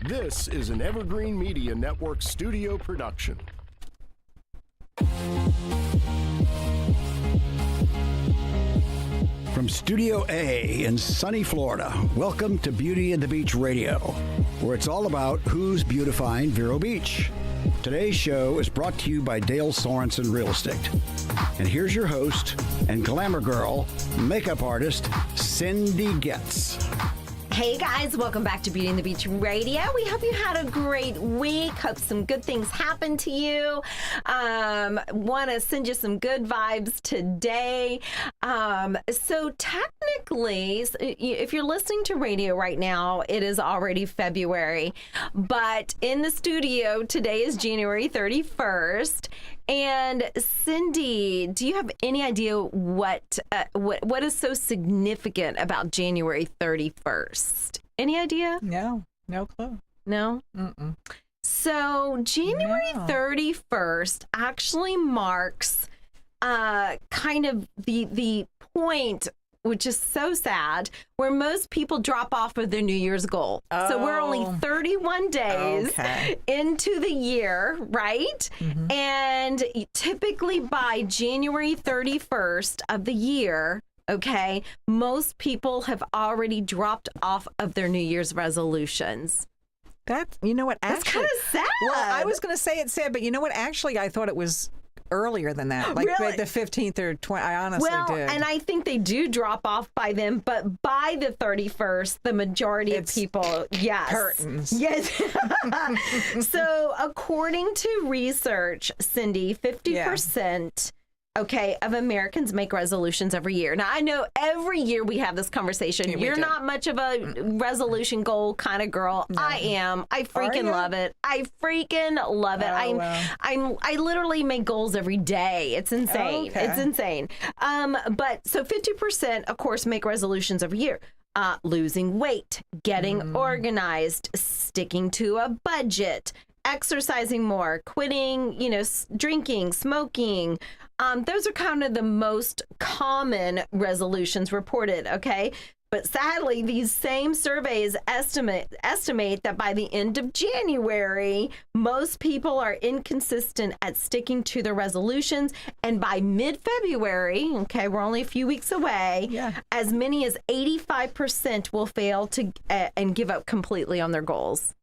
This is an Evergreen Media Network studio production. From Studio A in sunny Florida, welcome to Beauty and the Beach Radio, where it's all about who's beautifying Vero Beach. Today's show is brought to you by Dale Sorensen Real Estate. And here's your host and glamour girl, makeup artist, Cindy Getz. Hey guys, welcome back to Beauty and the Beach Radio. We hope you had a great week. Hope some good things happened to you. Want to send you some good vibes today. So technically, if you're listening to radio right now, it is already February. But in the studio, today is January 31st. And Cindy, do you have any idea what is so significant about January 31st? Any idea? No clue. No? Mm-mm. So January 31st actually marks kind of the point, which is so sad, where most people drop off of their New Year's goal. So we're only 31 days into the year, right? Mm-hmm. And typically by January 31st of the year, okay, most people have already dropped off of their New Year's resolutions. You know what? Actually, that's kind of sad. Well, I was going to say it's sad, but you know what? Actually, I thought it was earlier than that, like really? The 15th or 20th. I honestly did. And I think they do drop off by then, but by the 31st, the majority of people, yes. Curtains. Yes. So according to research, Cindy, 50%, okay, of Americans make resolutions every year. Now, I know every year we have this conversation. Yeah, You're not much of a resolution goal kind of girl. No. I am. I freaking love it. I freaking love it. I literally make goals every day. It's insane. It's insane. But so 50%, of course, make resolutions every year. Losing weight, getting organized, sticking to a budget, exercising more, quitting, drinking, smoking. Those are kind of the most common resolutions reported, okay? But sadly, these same surveys estimate that by the end of January, most people are inconsistent at sticking to their resolutions. And by mid-February, okay, we're only a few weeks away, as many as 85% will fail to and give up completely on their goals.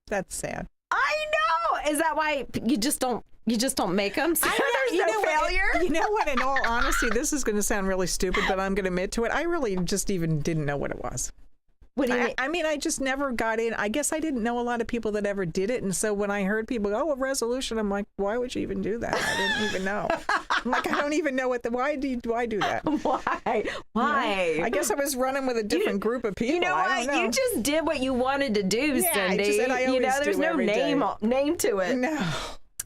That's sad. I know. Is that why you just don't make them? So there's no failure. You know what? In all honesty, this is going to sound really stupid, but I'm going to admit to it. I really just even didn't know what it was. What do you mean? I mean, I just never got in. I guess I didn't know a lot of people that ever did it. And so when I heard people go, a resolution, I'm like, why would you even do that? I didn't even know. I'm like, I don't even know why do I do that? Why? I guess I was running with a different group of people. You know what? You just did what you wanted to do, Cindy. I just said I always there's do no every name to it. No.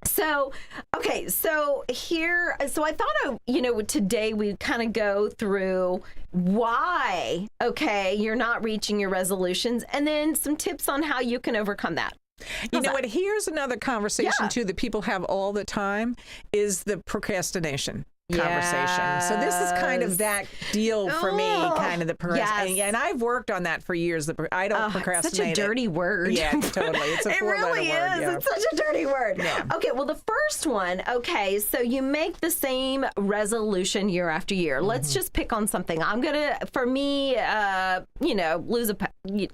So, okay, so I thought, today we'd kind of go through why, you're not reaching your resolutions, and then some tips on how you can overcome that. You know what? Here's another conversation, too, that people have all the time is the procrastination conversation. So this is kind of that deal for me, kind of the procrastination. And I've worked on that for years. I don't procrastinate. Such a dirty word. Yeah, totally. It's a four-letter word. It really is. Yeah. It's such a dirty word. Yeah. Okay, well, the first one, so you make the same resolution year after year. Let's just pick on something. I'm going to, for me,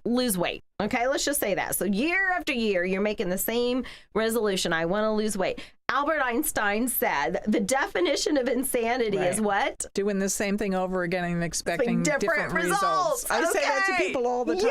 lose weight. Okay, let's just say that. So year after year, you're making the same resolution. I want to lose weight. Albert Einstein said the definition of insanity is what? Doing the same thing over again and expecting different results. I say that to people all the time.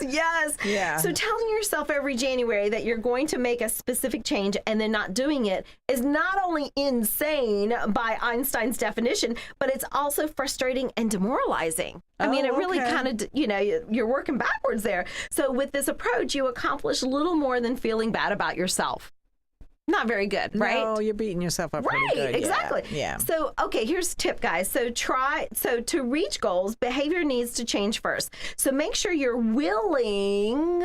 Yes. Yeah. So telling yourself every January that you're going to make a specific change and then not doing it is not only insane by Einstein's definition, but it's also frustrating and demoralizing. I mean, it really kind of, you're working backwards there. So with this approach, you accomplish little more than feeling bad about yourself. Not very good, right? No, you're beating yourself up pretty good. Right, exactly. Yeah. So, here's a tip, guys. So to reach goals, behavior needs to change first. So make sure you're willing,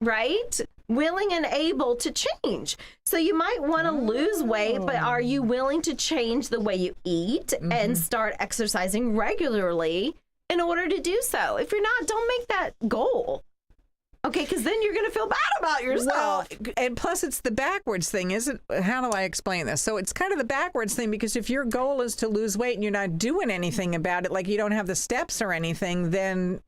right? Willing and able to change. So you might want to lose weight, but are you willing to change the way you eat and start exercising regularly in order to do so? If you're not, don't make that goal. Okay, because then you're going to feel bad about yourself. Well, and plus it's the backwards thing, isn't? How do I explain this? So it's kind of the backwards thing, because if your goal is to lose weight and you're not doing anything about it, like you don't have the steps or anything, then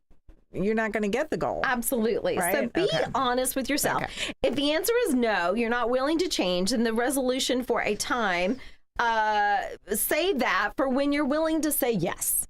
you're not going to get the goal. Absolutely. Right? So be honest with yourself. Okay. If the answer is no, you're not willing to change, then the resolution for a time, save that for when you're willing to say yes.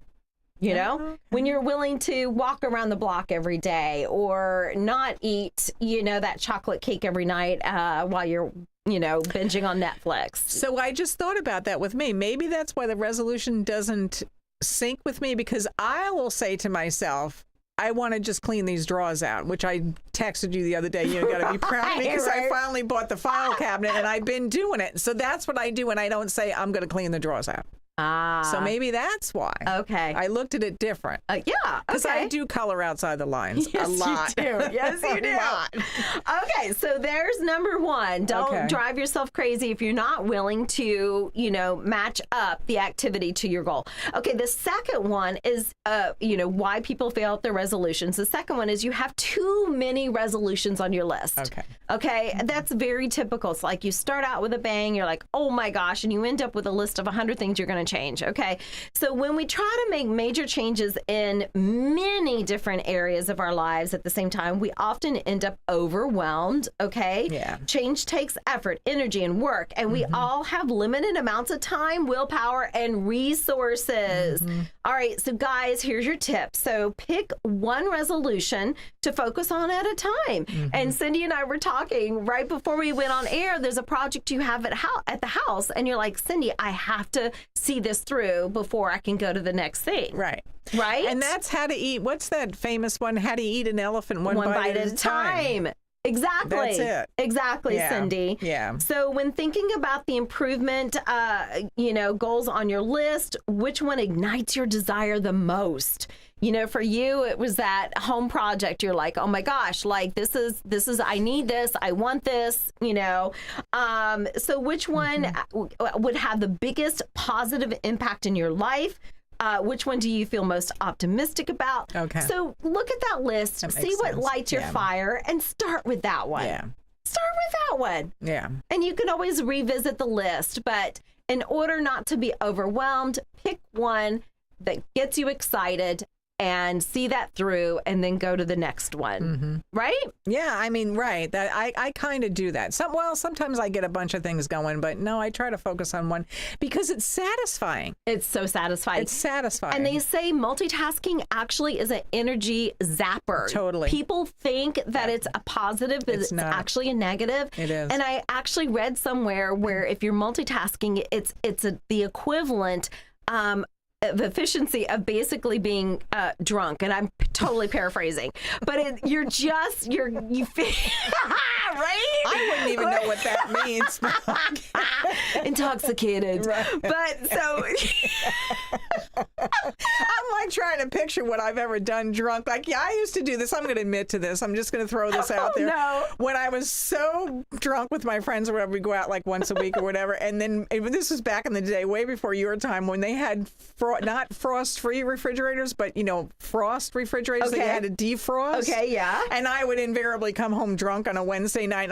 You know, when you're willing to walk around the block every day, or not eat, that chocolate cake every night while you're, binging on Netflix. So I just thought about that with me. Maybe that's why the resolution doesn't sync with me, because I will say to myself, I want to just clean these drawers out, which I texted you the other day. You got to be proud of me, because I finally bought the file cabinet and I've been doing it. So that's what I do, and I don't say I'm going to clean the drawers out. So maybe that's why. Okay. I looked at it different. Yeah. Because I do color outside the lines a lot. You do. Yes, you do. Okay, so there's number one. Don't drive yourself crazy if you're not willing to, match up the activity to your goal. Okay, the second one is, why people fail at their resolutions. The second one is you have too many resolutions on your list. Okay, that's very typical. It's like you start out with a bang, you're like, oh my gosh, and you end up with a list of 100 things you're going to change. Okay, so when we try to make major changes in many different areas of our lives at the same time, we often end up overwhelmed. Okay, change takes effort, energy, and work, and we all have limited amounts of time, willpower, and resources. All right, so guys, here's your tip. So pick one resolution to focus on at a time. And Cindy and I were talking right before we went on air. There's a project you have at the house, and you're like, Cindy, I have to see this through before I can go to the next thing. Right. And that's how to eat. What's that famous one? How to eat an elephant one bite at a time. Exactly. That's it. Exactly, Cindy. Yeah. So when thinking about the improvement, goals on your list, which one ignites your desire the most? For you, it was that home project. You're like, oh my gosh, like this is, I need this, I want this, So which one would have the biggest positive impact in your life? Which one do you feel most optimistic about? Okay. So look at that list, see what lights your fire, and start with that one. Yeah. Start with that one. Yeah. And you can always revisit the list, but in order not to be overwhelmed, pick one that gets you excited and see that through, and then go to the next one. Right? Yeah, I mean, right. That I kind of do that. Sometimes I get a bunch of things going, but no, I try to focus on one because it's satisfying. It's so satisfying. It's satisfying. And they say multitasking actually is an energy zapper. Totally. People think that it's a positive, but it's actually a negative. It is. And I actually read somewhere where if you're multitasking, it's the equivalent of efficiency of basically being drunk, and I'm totally paraphrasing, but you feel right. I wouldn't even know what that means. Intoxicated, right. But so I'm like trying to picture what I've ever done drunk. Like, I used to do this. I'm going to admit to this. I'm just going to throw this out there. No. When I was so drunk with my friends or whatever, we go out like once a week or whatever, and then this was back in the day, way before your time, when they had not frost-free refrigerators, but frost refrigerators that you had to defrost. Okay, yeah. And I would invariably come home drunk on a Wednesday night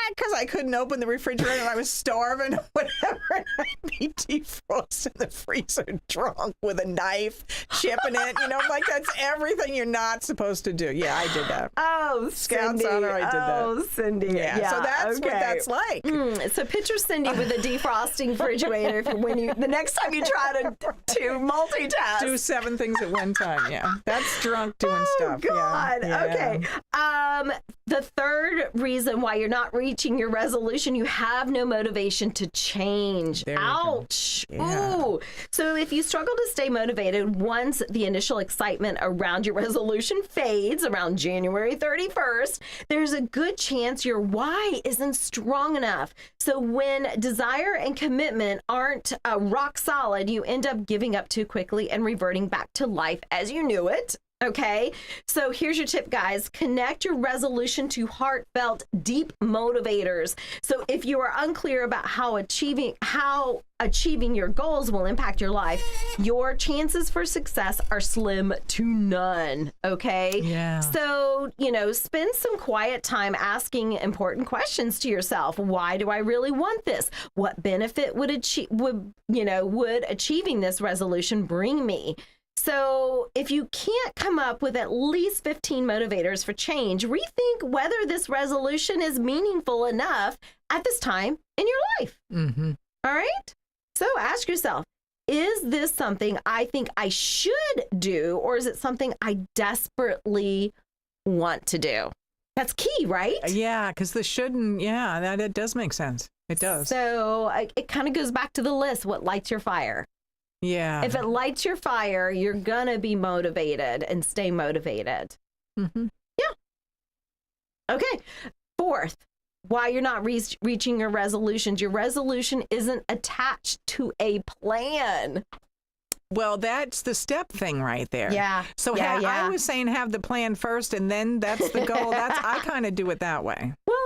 because I couldn't open the refrigerator and I was starving or whatever. And I'd be defrosting the freezer drunk with a knife, chipping it. Like that's everything you're not supposed to do. Yeah, I did that. Oh, Scout's Cindy. honor, I did that. Oh, Cindy. Yeah. So that's what that's like. So picture Cindy with a defrosting refrigerator for the next time you try to multitask. Do 7 things at one time. Yeah, that's drunk doing stuff. God. Yeah. Okay. The third reason why you're not reaching your resolution, you have no motivation to change. Ouch. Yeah. Ooh. So if you struggle to stay motivated once the initial excitement around your resolution fades around January 31st, there's a good chance your why isn't strong enough. So when desire and commitment aren't rock solid, you end up giving up too quickly and reverting back to life as you knew it. Okay, so here's your tip, guys. Connect your resolution to heartfelt, deep motivators. So if you are unclear about how achieving your goals will impact your life, your chances for success are slim to none. Okay. Yeah. So, spend some quiet time asking important questions to yourself. Why do I really want this? What benefit would achieving this resolution bring me? So if you can't come up with at least 15 motivators for change, rethink whether this resolution is meaningful enough at this time in your life. Mm-hmm. All right? So ask yourself, is this something I think I should do, or is it something I desperately want to do? That's key, right? Yeah, because the shouldn't, that it does make sense. It does. So it kind of goes back to the list, what lights your fire. Yeah. If it lights your fire, you're going to be motivated and stay motivated. Mm-hmm. Yeah. Okay. Fourth, why you're not reaching your resolutions. Your resolution isn't attached to a plan. Well, that's the step thing right there. Yeah. So yeah. I was saying have the plan first and then that's the goal. I kind of do it that way. Well,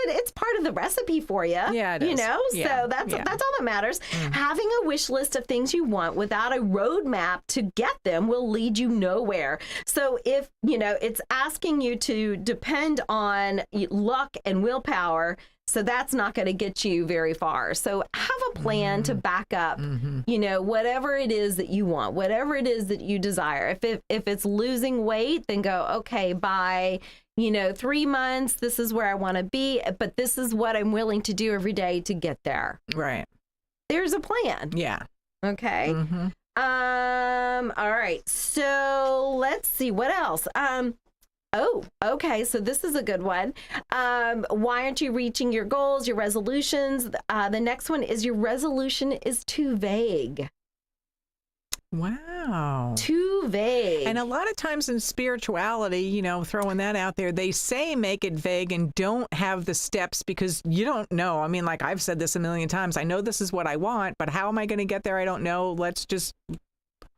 it's part of the recipe for you. Yeah, it is. So that's all that matters. Having a wish list of things you want without a roadmap to get them will lead you nowhere. So if, it's asking you to depend on luck and willpower, so that's not going to get you very far. So have a plan to back up, whatever it is that you want, whatever it is that you desire. If it's losing weight, then go, okay, by 3 months, this is where I want to be, but this is what I'm willing to do every day to get there. Right. There's a plan. Yeah. Okay. Mm-hmm. All right. So let's see what else. Oh, okay. So this is a good one. Why aren't you reaching your goals, your resolutions? The next one is your resolution is too vague. Wow. Too vague. And a lot of times in spirituality, throwing that out there, they say make it vague and don't have the steps because you don't know. I mean, like I've said this a million times. I know this is what I want, but how am I going to get there? I don't know. Let's just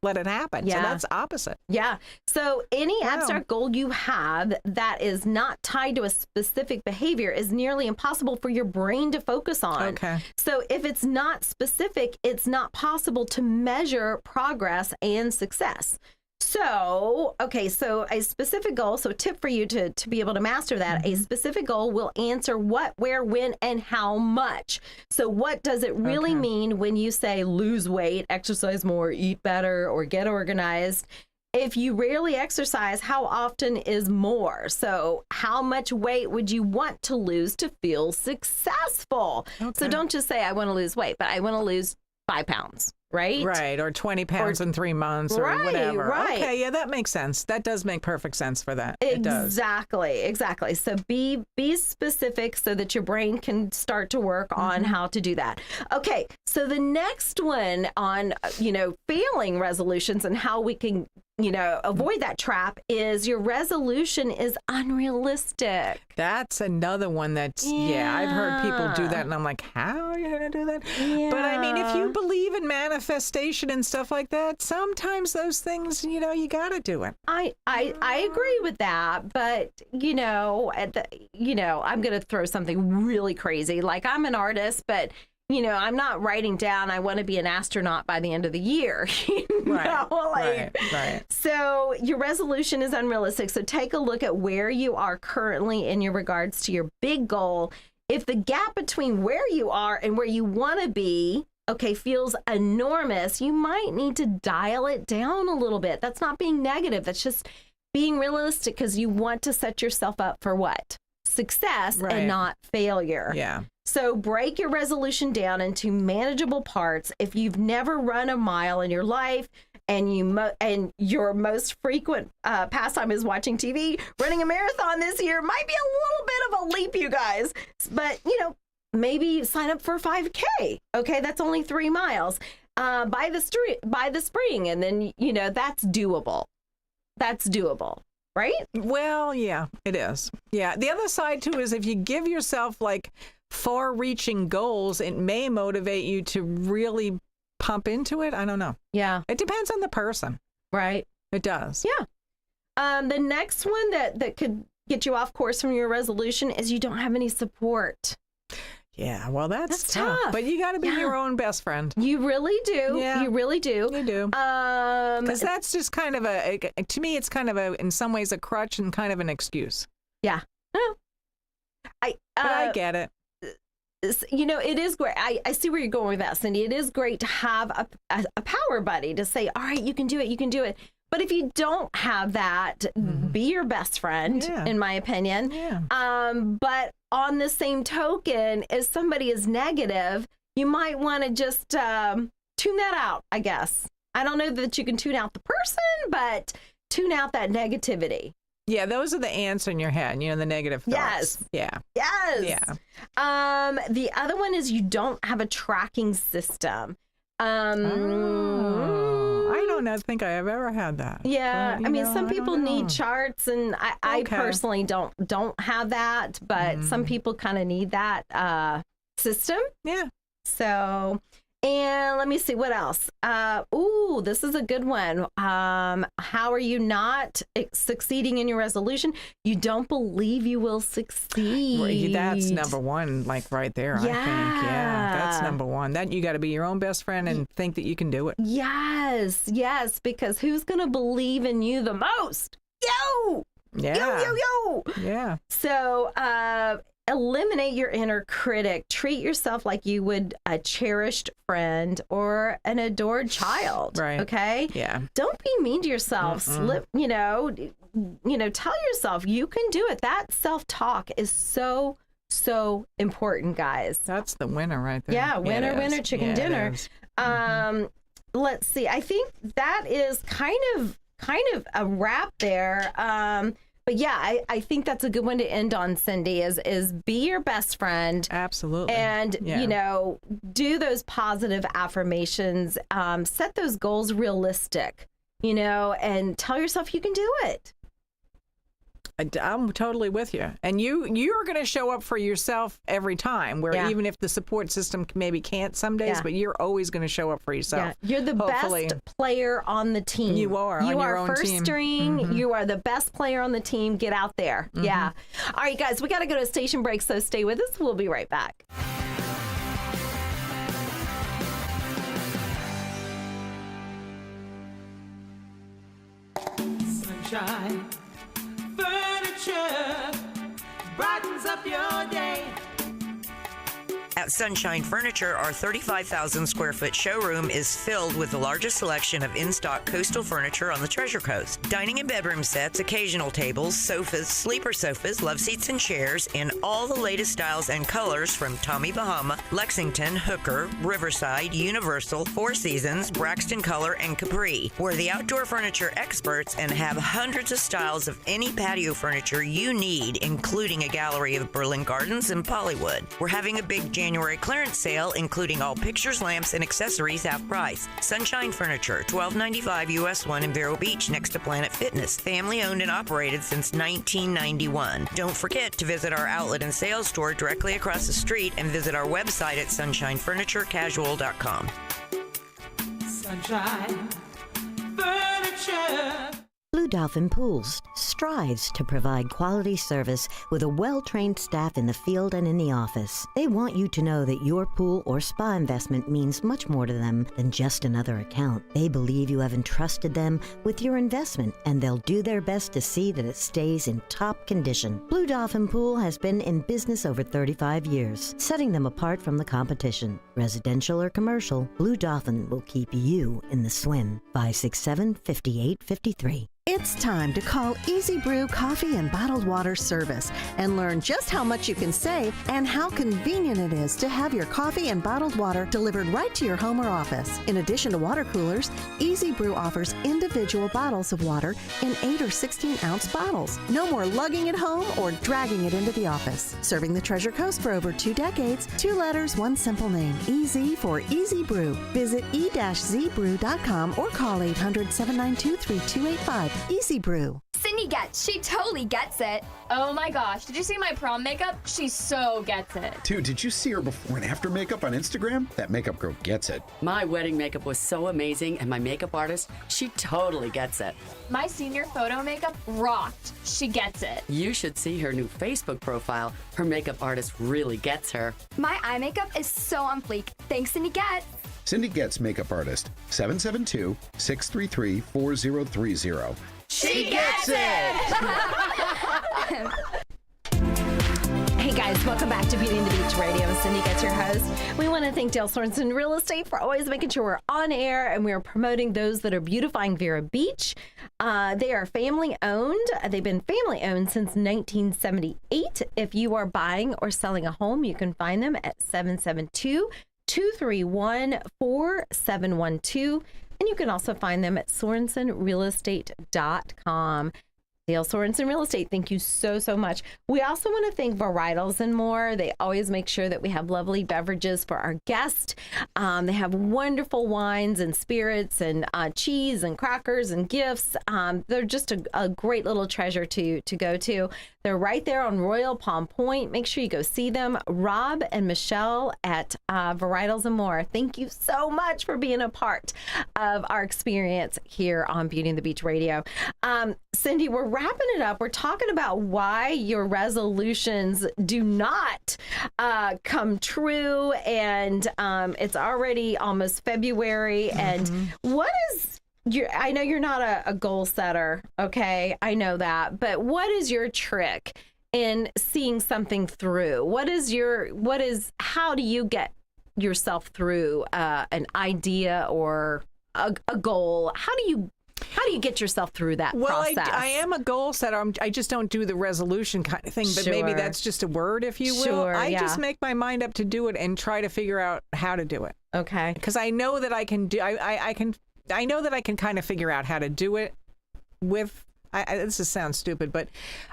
let it happen. Yeah. So that's opposite. Yeah. So any abstract goal you have that is not tied to a specific behavior is nearly impossible for your brain to focus on. Okay. So if it's not specific, it's not possible to measure progress and success. So, okay, so a specific goal, so a tip for you to be able to master that, a specific goal will answer what, where, when, and how much. So what does it really mean when you say lose weight, exercise more, eat better, or get organized? If you rarely exercise, how often is more? So how much weight would you want to lose to feel successful? Okay. So don't just say, I want to lose weight, but I want to lose 5 pounds. Right? Right. Or 20 pounds in 3 months or whatever. Right. Okay. Yeah, that makes sense. That does make perfect sense for that. It does. Exactly. So be specific so that your brain can start to work on how to do that. Okay. So the next one on, failing resolutions and how we can, avoid that trap is your resolution is unrealistic. That's another one that's, I've heard people do that and I'm like, how are you going to do that? Yeah. But I mean, if you believe in manifestation and stuff like that, sometimes those things, you got to do it. I agree with that, but I'm going to throw something really crazy. Like I'm an artist, but I'm not writing down I want to be an astronaut by the end of the year. Right. So your resolution is unrealistic. So take a look at where you are currently in your regards to your big goal. If the gap between where you are and where you want to be, feels enormous, you might need to dial it down a little bit. That's not being negative. That's just being realistic because you want to set yourself up for what? Success and not failure. Yeah. So break your resolution down into manageable parts. If you've never run a mile in your life and your most frequent pastime is watching TV, running a marathon this year might be a little bit of a leap, you guys. But, maybe sign up for 5K. Okay, that's only 3 miles by the spring. And then, that's doable. That's doable. Right? Well, yeah, it is. Yeah. The other side, too, is if you give yourself like far-reaching goals, it may motivate you to really pump into it. I don't know. Yeah. It depends on the person. Right. It does. Yeah. The next one that could get you off course from your resolution is you don't have any support. Yeah, well, that's tough. But you got to be your own best friend. You really do. Yeah. You really do. You do. Because that's just kind of to me, it's kind of in some ways a crutch and kind of an excuse. Yeah. But I get it. It is great. I see where you're going with that, Cindy. It is great to have a power buddy to say, all right, you can do it. You can do it. But if you don't have that, be your best friend, in my opinion. Yeah. But on the same token, if somebody is negative, you might want to just tune that out, I guess. I don't know that you can tune out the person, but tune out that negativity. Yeah, those are the ants in your head, the negative thoughts. Yes. Yeah. Yes. Yeah. The other one is you don't have a tracking system. I don't think I have ever had that. Yeah, but, some people need charts, and I personally don't have that, but some people kind of need that system. Yeah. So, and let me see what else. This is a good one. How are you not succeeding in your resolution? You don't believe you will succeed. That's number one, like right there. Yeah. I think. Yeah, that's number one. That you got to be your own best friend and think that you can do it. Yes, because who's gonna believe in you the most? You. Yeah. Yo. Yeah. So, eliminate your inner critic. Treat yourself like you would a cherished friend or an adored child. Right. Okay. Yeah. Don't be mean to yourself. Tell yourself you can do it. That self-talk is so important, guys. That's the winner right there. Yeah. Winner, chicken dinner. Let's see. I think that is kind of a wrap there. But yeah, I think that's a good one to end on, Cindy, is be your best friend. Absolutely. And, do those positive affirmations, set those goals realistic, and tell yourself you can do it. I'm totally with you. And you're going to show up for yourself every time, where even if the support system maybe can't some days, but you're always going to show up for yourself. Yeah. You're the best player on the team. You are on your own first team. String. You are the best player on the team. Get out there. Yeah. All right, guys, we got to go to a station break, so stay with us. We'll be right back. Sunshine Furniture brightens up your day. At Sunshine Furniture, our 35,000 square foot showroom is filled with the largest selection of in-stock coastal furniture on the Treasure Coast. Dining and bedroom sets, occasional tables, sofas, sleeper sofas, love seats and chairs in all the latest styles and colors from Tommy Bahama, Lexington, Hooker, Riverside, Universal, Four Seasons, Braxton Color, and Capri. We're the outdoor furniture experts and have hundreds of styles of any patio furniture you need, including a gallery of Berlin Gardens and Pollywood. We're having a big January clearance sale, including all pictures, lamps, and accessories half price. Sunshine Furniture, 1295 US 1 in Vero Beach, next to Planet Fitness. Family owned and operated since 1991. Don't forget to visit our outlet and sales store directly across the street and visit our website at sunshinefurniturecasual.com. Sunshine Furniture. Blue Dolphin Pools strives to provide quality service with a well-trained staff in the field and in the office. They want you to know that your pool or spa investment means much more to them than just another account. They believe you have entrusted them with your investment, and they'll do their best to see that it stays in top condition. Blue Dolphin Pool has been in business over 35 years, setting them apart from the competition. Residential or commercial, Blue Dolphin will keep you in the swim. 567-5853. It's time to call Easy Brew Coffee and Bottled Water Service and learn just how much you can save and how convenient it is to have your coffee and bottled water delivered right to your home or office. In addition to water coolers, Easy Brew offers individual bottles of water in 8 or 16-ounce bottles. No more lugging it home or dragging it into the office. Serving the Treasure Coast for over 2 decades, 2 letters, 1 simple name. Easy for Easy Brew. Visit e-zbrew.com or call 800-792-3285. Easy Brew. Cindy Cindy gets. She totally gets it. Oh my gosh, did you see my prom makeup? She so gets it. Dude, did you see her before and after makeup on Instagram? That makeup girl gets it. My wedding makeup was so amazing, and my makeup artist, she totally gets it. My senior photo makeup rocked. She gets it. You should see her new Facebook profile. Her makeup artist really gets her. My eye makeup is so on fleek. Thanks, Cindy Getz. Cindy Getz Makeup Artist, 772-633-4030. She gets it! Hey guys, welcome back to Beauty and the Beach Radio. Cindy Getz, your host. We want to thank Dale Sorensen Real Estate for always making sure we're on air and we're promoting those that are beautifying Vero Beach. They are family owned. They've been family owned since 1978. If you are buying or selling a home, you can find them at 772-231-4712. And you can also find them at SorensenRealEstate.com. Dale Sorensen Real Estate, thank you so, so much. We also want to thank Varietals and More. They always make sure that we have lovely beverages for our guests. They have wonderful wines and spirits and cheese and crackers and gifts. They're just a great little treasure to go to. They're right there on Royal Palm Point. Make sure you go see them. Rob and Michelle at Varietals and More, thank you so much for being a part of our experience here on Beauty and the Beach Radio. Cindy, we're wrapping it up. We're talking about why your resolutions do not come true, and it's already almost February. And what is I know you're not a goal setter, okay? I know that, but what is your trick in seeing something through? How do you get yourself through an idea or a goal? How do you get yourself through that process? Well, I am a goal setter. I just don't do the resolution kind of thing, but maybe that's just a word, if you will. Sure, I just make my mind up to do it and try to figure out how to do it. Okay. Because I know that I can do. I know that I can kind of figure out how to do it with. This sounds stupid, but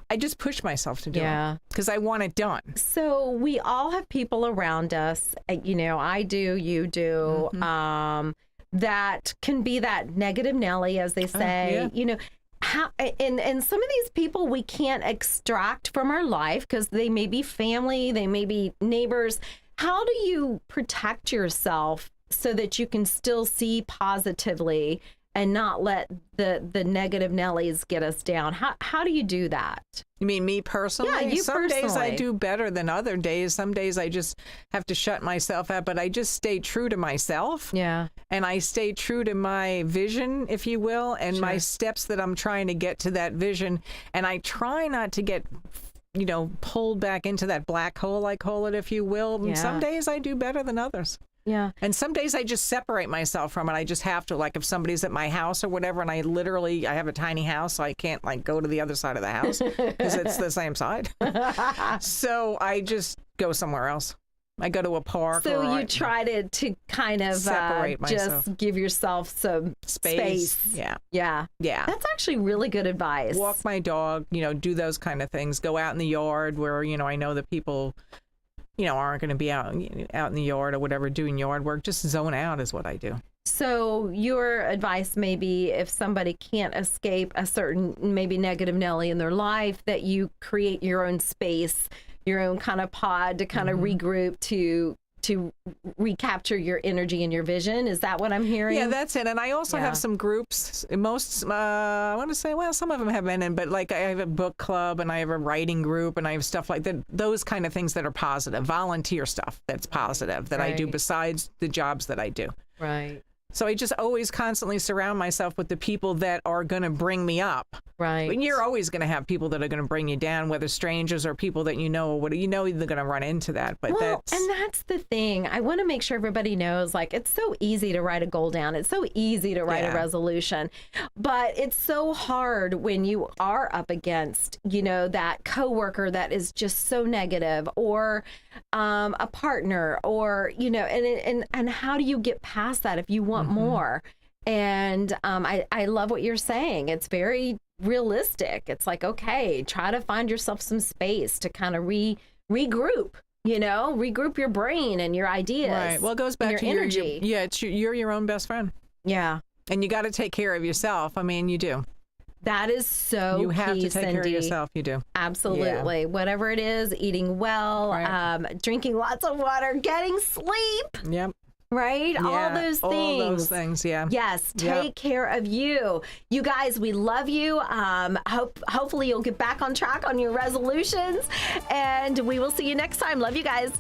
I just push myself to do it because I want it done. So we all have people around us. You know, I do. You do. That can be that negative Nelly, as they say. You know, and some of these people we can't extract from our life because they may be family, they may be neighbors. How do you protect yourself so that you can still see positively and not let the negative Nellies get us down? How do you do that? You mean me personally? Yeah, you Some days I personally. do better than other days. Some days I just have to shut myself out, but I just stay true to myself. Yeah. And I stay true to my vision, if you will, and my steps that I'm trying to get to that vision. And I try not to get, pulled back into that black hole, I call it, if you will. Yeah. Some days I do better than others. Yeah. And some days I just separate myself from it. I just have to, like if somebody's at my house or whatever, and I have a tiny house, so I can't go to the other side of the house because it's the same side. So I just go somewhere else. I go to a park. So you try to kind of separate myself. Just give yourself some space. Yeah. Yeah. Yeah. That's actually really good advice. Walk my dog, do those kind of things. Go out in the yard where, I know the people aren't going to be out in the yard or whatever doing yard work. Just zone out is what I do. So your advice may be if somebody can't escape a certain maybe negative Nelly in their life, that you create your own space, your own kind of pod to kind of regroup to recapture your energy and your vision. Is that what I'm hearing? Yeah, that's it. And I also have some groups. Most, I want to say, some of them have been in, but I have a book club and I have a writing group and I have stuff like that. Those kind of things that are positive, volunteer stuff that's positive that I do besides the jobs that I do. Right. So I just always constantly surround myself with the people that are going to bring me up. Right. But you're always going to have people that are going to bring you down, whether strangers or people that they're going to run into that. But that's the thing. I want to make sure everybody knows, it's so easy to write a goal down. It's so easy to write a resolution, but it's so hard when you are up against, that coworker that is just so negative, or a partner, or, and how do you get past that if you want more? And I love what you're saying. It's very realistic. It's okay, try to find yourself some space to kind of regroup, regroup your brain and your ideas. Right. Well, it goes back to your energy. You're your own best friend. Yeah. And you got to take care of yourself. I mean, you do. That is so You have key, to take care of Cindy. yourself. You do. Absolutely. Yeah. Whatever it is, eating well, drinking lots of water, getting sleep. Yep. Right? Yeah, all those things. All those things, yeah. Yes, take care of you. You guys, we love you. Hopefully you'll get back on track on your resolutions, and we will see you next time. Love you guys.